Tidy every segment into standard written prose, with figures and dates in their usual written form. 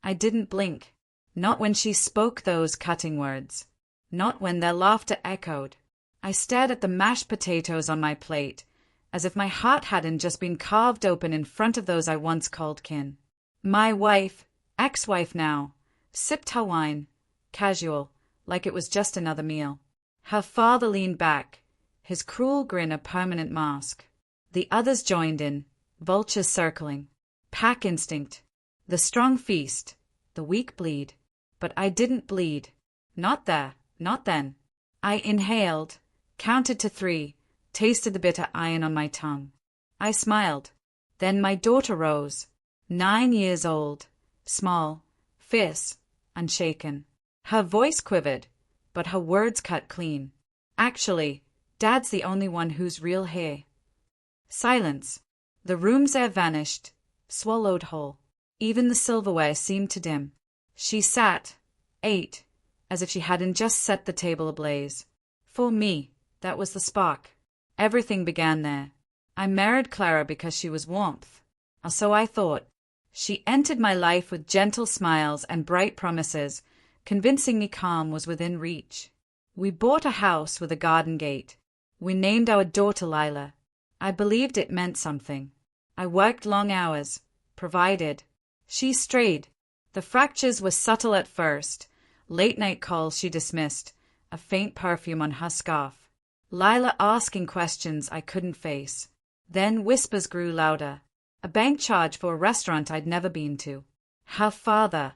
I didn't blink. Not when she spoke those cutting words. Not when their laughter echoed. I stared at the mashed potatoes on my plate, as if my heart hadn't just been carved open in front of those I once called kin. My wife, ex-wife now, sipped her wine, casual, like it was just another meal. Her father leaned back, his cruel grin a permanent mask. The others joined in, vultures circling. Pack instinct. The strong feast, the weak bleed. But I didn't bleed. Not there, not then. I inhaled, counted to 3, tasted the bitter iron on my tongue. I smiled. Then my daughter rose, 9 years old, small, fierce, unshaken. Her voice quivered, but her words cut clean. Actually, Dad's the only one who's real here. Silence. The room's air vanished, swallowed whole. Even the silverware seemed to dim. She sat, ate, as if she hadn't just set the table ablaze. For me, that was the spark. Everything began there. I married Clara because she was warmth. Or so I thought. She entered my life with gentle smiles and bright promises, convincing me calm was within reach. We bought a house with a garden gate. We named our daughter Lila. I believed it meant something. I worked long hours, provided. She strayed. The fractures were subtle at first. Late-night calls she dismissed, a faint perfume on her scarf. Lila asking questions I couldn't face. Then whispers grew louder. A bank charge for a restaurant I'd never been to. Her father,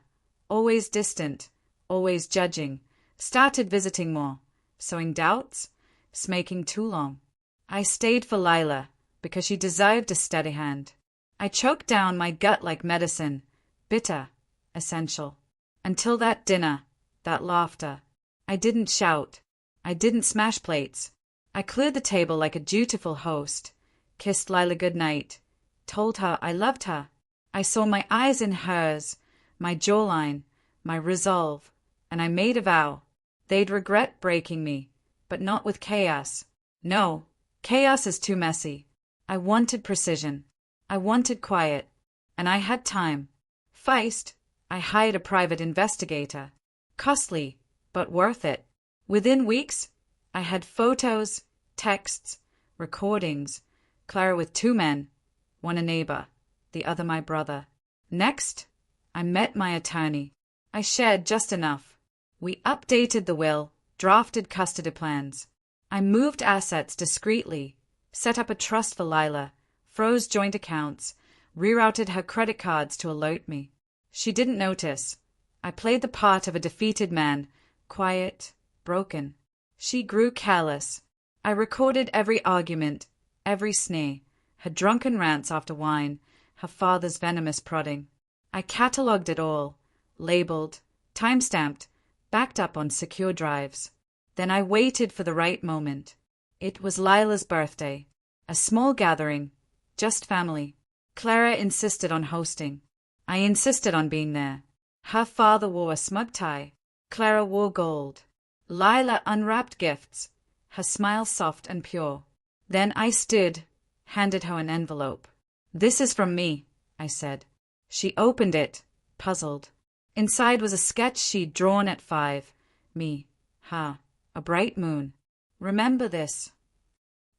always distant, always judging, started visiting more, sowing doubts, smaking too long. I stayed for Lila, because she deserved a steady hand. I choked down my gut like medicine, bitter, essential. Until that dinner, that laughter. I didn't shout. I didn't smash plates. I cleared the table like a dutiful host, kissed Lila goodnight, told her I loved her. I saw my eyes in hers, my jawline, my resolve, and I made a vow. They'd regret breaking me, but not with chaos. No, chaos is too messy. I wanted precision. I wanted quiet. And I had time. Feist, I hired a private investigator. Costly, but worth it. Within weeks, I had photos, texts, recordings, Clara with 2 men, one a neighbor, the other my brother. Next, I met my attorney. I shared just enough. We updated the will, drafted custody plans. I moved assets discreetly, set up a trust for Lila, froze joint accounts, rerouted her credit cards to alert me. She didn't notice. I played the part of a defeated man, quiet, broken. She grew callous. I recorded every argument, every snare, her drunken rants after wine, her father's venomous prodding. I catalogued it all, labeled, time-stamped, backed up on secure drives. Then I waited for the right moment. It was Lila's birthday. A small gathering, just family. Clara insisted on hosting. I insisted on being there. Her father wore a smug tie. Clara wore gold. Lila unwrapped gifts, her smile soft and pure. Then I stood, handed her an envelope. "This is from me," I said. She opened it, puzzled. Inside was a sketch she'd drawn at 5. Me, her, a bright moon. "Remember this?"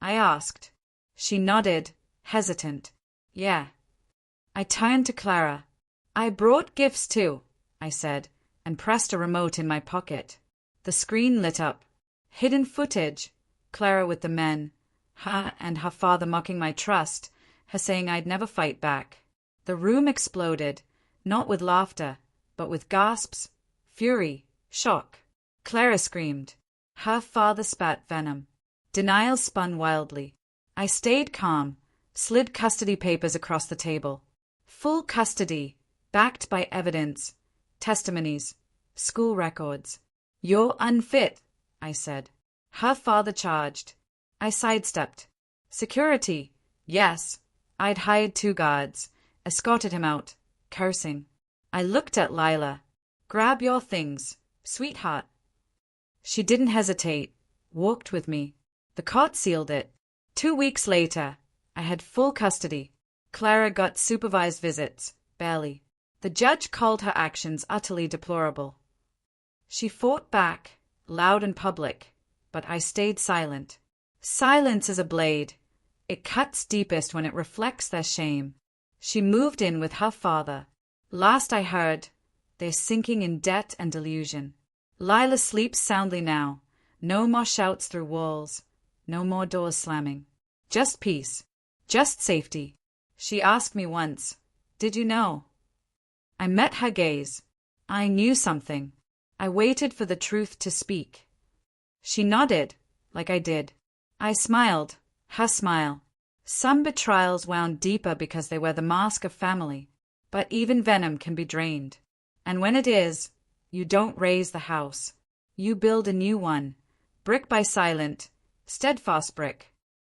I asked. She nodded, hesitant. "Yeah." I turned to Clara. "I brought gifts too," I said, and pressed a remote in my pocket. The screen lit up. Hidden footage. Clara with the men. Her and her father mocking my trust, her saying I'd never fight back. The room exploded, not with laughter, but with gasps, fury, shock. Clara screamed. Her father spat venom. Denial spun wildly. I stayed calm, slid custody papers across the table. Full custody, backed by evidence, testimonies, school records. "You're unfit," I said. Her father charged. I sidestepped. "Security." Yes. I'd hired 2 guards, escorted him out, cursing. I looked at Lila. "Grab your things, sweetheart." She didn't hesitate, walked with me. The court sealed it. 2 weeks later, I had full custody. Clara got supervised visits, barely. The judge called her actions utterly deplorable. She fought back, loud and public, but I stayed silent. Silence is a blade. It cuts deepest when it reflects their shame. She moved in with her father. Last I heard, they're sinking in debt and delusion. Lila sleeps soundly now. No more shouts through walls. No more doors slamming. Just peace. Just safety. She asked me once, "Did you know?" I met her gaze. I knew something. I waited for the truth to speak. She nodded, like I did. I smiled, her smile. Some betrayals wound deeper because they wear the mask of family. But even venom can be drained. And when it is, you don't raise the house. You build a new one, brick by silent, steadfast brick.